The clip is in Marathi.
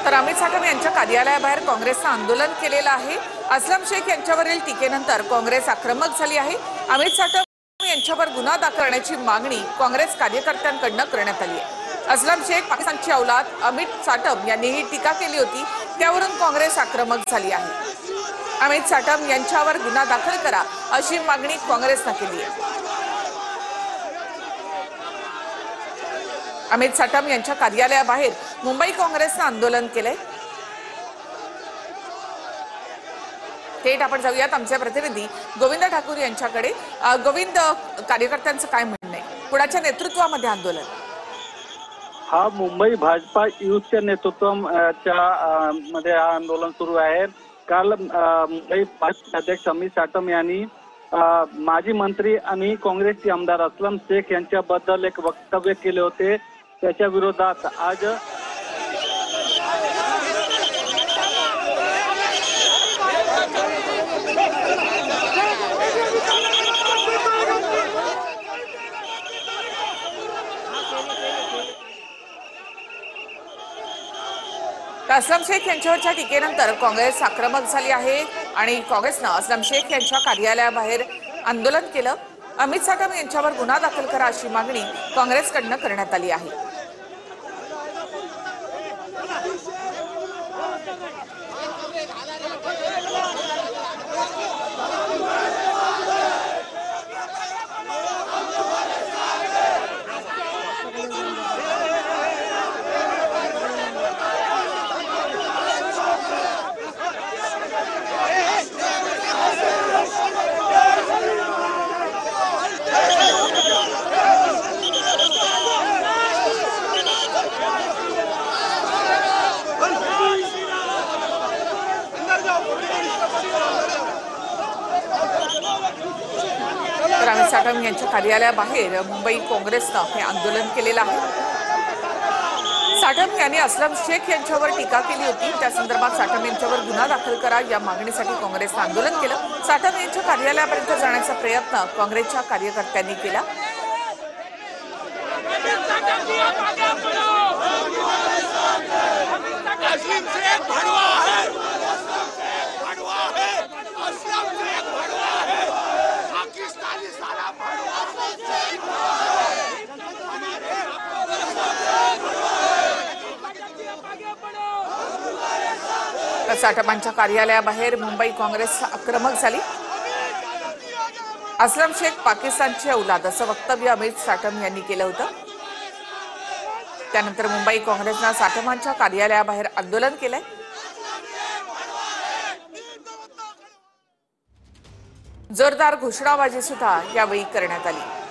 तर अमित साटम यांच्या कार्यालयाबाहेर काँग्रेसचं आंदोलन केलेलं आहे। असलम शेख यांच्यावरील टीकेनंतर काँग्रेस आक्रमक झाली आहे। अमित साटम यांच्यावर गुन्हा दाखल करण्याची मागणी काँग्रेस कार्यकर्त्यांकडून करण्यात आली आहे। असलम शेख पाकिस्तानची औलाद अमित साटम यांनी ही टीका केली होती, त्यावरून काँग्रेस आक्रमक झाली आहे। अमित साटम यांच्यावर गुन्हा दाखल करा अशी मागणी काँग्रेसने केली आहे। अमित साटम यांच्या कार्यालयाबाहेर मुंबई काँग्रेसने आंदोलन केले। थेट आपण जाऊयात आमचे प्रतिनिधी गोविंद ठाकूर यांच्याकडे। गोविंद, कार्यकर्त्यांचं काय म्हणणं आहे? कुणाच्या नेतृत्वामध्ये आंदोलन? हा मुंबई भाजपा युथच्या नेतृत्वाच्या मध्ये आंदोलन सुरू आहे। काल मुंबई भाजपा अध्यक्ष अमित साटम यांनी माजी मंत्री आणि काँग्रेसचे आमदार असलम शेख यांच्याबद्दल एक वक्तव्य केले होते। त्याच्या विरोधात आज असलम शेख यांच्यावरच्या टीकेनंतर काँग्रेस आक्रमक झाली आहे आणि काँग्रेसने असलम शेख यांच्या कार्यालयाबाहेर आंदोलन केलं। अमित साटम यांच्यावर गुन्हा दाखल करा अशी मागणी काँग्रेसकडून करण्यात आली आहे। तर अमित साटम यांच्या कार्यालयाबाहेर मुंबई काँग्रेसने हे आंदोलन केलेलं आहे। साटम यांनी असलम शेख यांच्यावर टीका केली होती, त्या संदर्भात साटम यांच्यावर गुन्हा दाखल करा या मागणीसाठी काँग्रेसने आंदोलन केलं। साटम यांच्या कार्यालयापर्यंत जाण्याचा प्रयत्न काँग्रेसच्या कार्यकर्त्यांनी केला। साटमांच्या कार्यालयाबाहेर मुंबई काँग्रेस आक्रमक झाली। असलम शेख पाकिस्तानची औलाद असं वक्तव्य अमित साटम यांनी केलं होतं। त्यानंतर मुंबई काँग्रेसने साटमांच्या कार्यालयाबाहेर आंदोलन केलंय। जोरदार घोषणाबाजी सुद्धा यावेळी करण्यात आली।